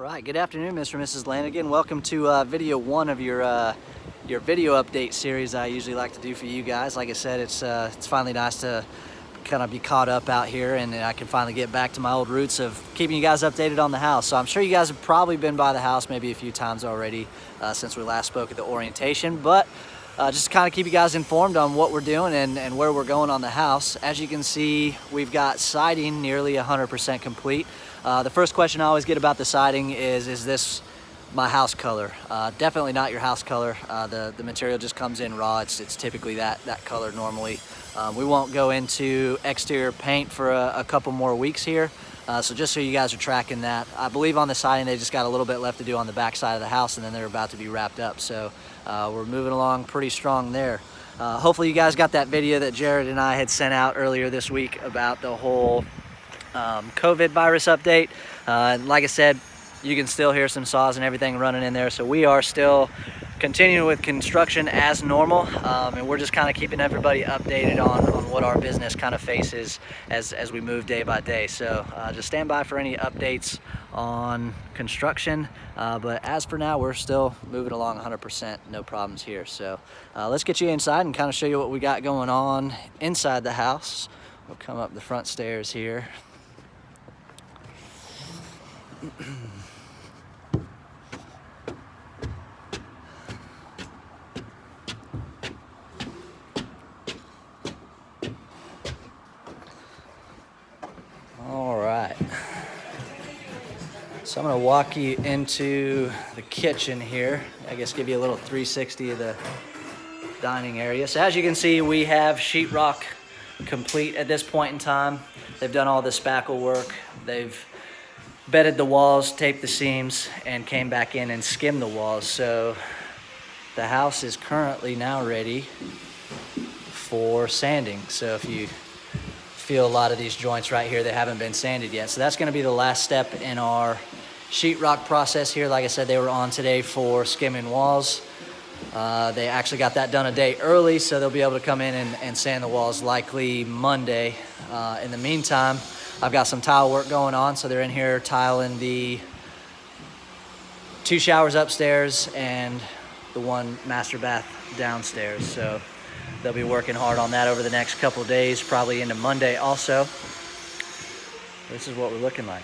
right, good afternoon, Mr. and Mrs. Lanigan. Welcome to video one of your video update series I usually like to do for you guys. Like I said, it's finally nice to kind of be caught up out here, and I can finally get back to my old roots of keeping you guys updated on the house. So I'm sure you guys have probably been by the house maybe a few times already since we last spoke at the orientation, but just to kind of keep you guys informed on what we're doing and where we're going on the house. As you can see, we've got siding nearly 100% complete. The first question I always get about the siding is this my house color? Definitely not your house color. The material just comes in raw. It's typically that color normally. We won't go into exterior paint for a couple more weeks here. So just so you guys are tracking that, I believe on the siding they just got a little bit left to do on the back side of the house, and then they're about to be wrapped up. So we're moving along pretty strong there. Hopefully you guys got that video that Jared and I had sent out earlier this week about the whole COVID virus update. Like I said, you can still hear some saws and everything running in there, so we are still continuing with construction as normal, and we're just kind of keeping everybody updated on what our business kind of faces as we move day by day. So just stand by for any updates on construction, but as for now, we're still moving along 100%, no problems here. So let's get you inside and kind of show you what we got going on inside the house. We'll come up the front stairs here. All right, so I'm gonna walk you into the kitchen here. I guess give you a little 360 of the dining area. So as you can see, we have sheetrock complete at this point in time. They've done all the spackle work. They've bedded the walls, taped the seams, and came back in and skimmed the walls. So the house is currently now ready for sanding. So if you feel a lot of these joints right here, they haven't been sanded yet. So that's gonna be the last step in our sheetrock process here. Like I said, they were on today for skimming walls. They actually got that done a day early, so they'll be able to come in and sand the walls likely Monday. In the meantime, I've got some tile work going on, so they're in here tiling the 2 showers upstairs and the 1 master bath downstairs. So they'll be working hard on that over the next couple days, probably into Monday also. This is what we're looking like.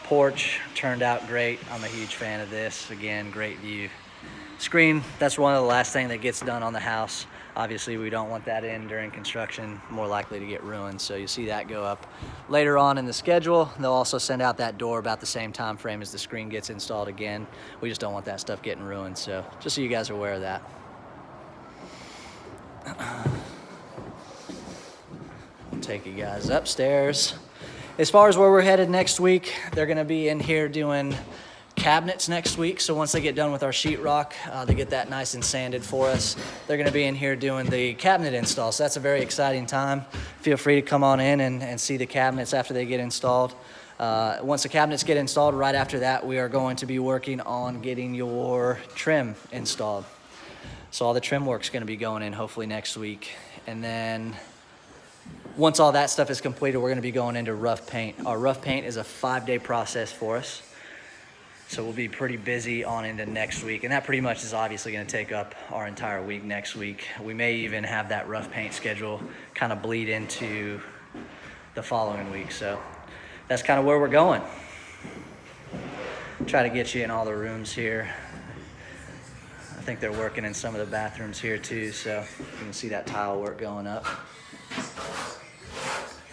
Porch turned out great. I'm a huge fan of this. Again, great view. Screen, that's one of the last thing that gets done on the house. Obviously, we don't want that in during construction, more likely to get ruined. So you see that go up later on in the schedule. They'll also send out that door about the same time frame as the screen gets installed again. We just don't want that stuff getting ruined. So just so you guys are aware of that. I'll take you guys upstairs. As far as where we're headed next week, they're gonna be in here doing cabinets next week. So once they get done with our sheetrock, they get that nice and sanded for us, they're gonna be in here doing the cabinet install. So that's a very exciting time. Feel free to come on in and see the cabinets after they get installed. Once the cabinets get installed, right after that, we are going to be working on getting your trim installed. So all the trim work's gonna be going in hopefully next week. And then once all that stuff is completed, we're gonna be going into rough paint. Our rough paint is a 5-day process for us. So we'll be pretty busy on into next week. And that pretty much is obviously gonna take up our entire week next week. We may even have that rough paint schedule kind of bleed into the following week. So that's kind of where we're going. Try to get you in all the rooms here. I think they're working in some of the bathrooms here too. So you can see that tile work going up.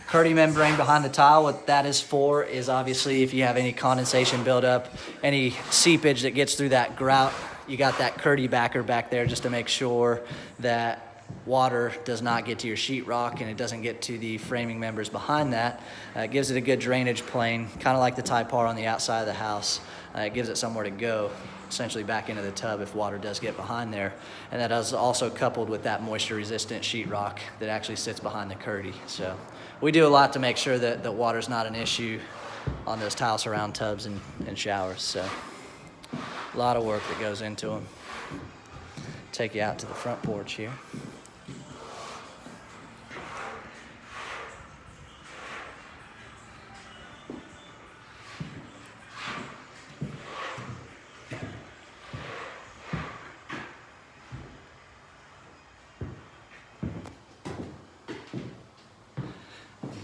Curdy membrane behind the tile, what that is for is obviously if you have any condensation buildup, any seepage that gets through that grout, you got that Curdy backer back there just to make sure that water does not get to your sheetrock and it doesn't get to the framing members behind that. It gives it a good drainage plane, kind of like the Typar on the outside of the house. It gives it somewhere to go, essentially back into the tub if water does get behind there. And that is also coupled with that moisture resistant sheetrock that actually sits behind the Curdy. So we do a lot to make sure that the water's not an issue on those tile surround tubs and showers. So a lot of work that goes into them. Take you out to the front porch here.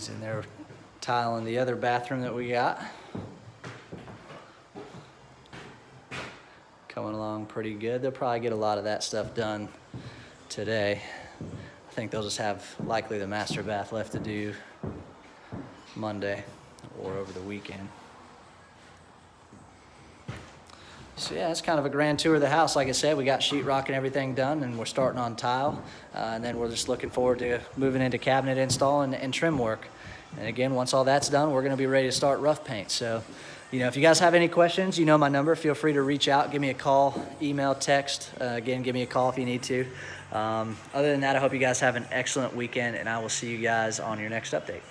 He's in there tiling the other bathroom that we got. Coming along pretty good. They'll probably get a lot of that stuff done today. I think they'll just have likely the master bath left to do Monday or over the weekend. So yeah, it's kind of a grand tour of the house. Like I said, we got sheetrock and everything done, and we're starting on tile. And then we're just looking forward to moving into cabinet install and trim work. And again, once all that's done, we're gonna be ready to start rough paint. So, you know, if you guys have any questions, you know my number. Feel free to reach out, give me a call, email, text. Again, give me a call if you need to. Other than that, I hope you guys have an excellent weekend, and I will see you guys on your next update.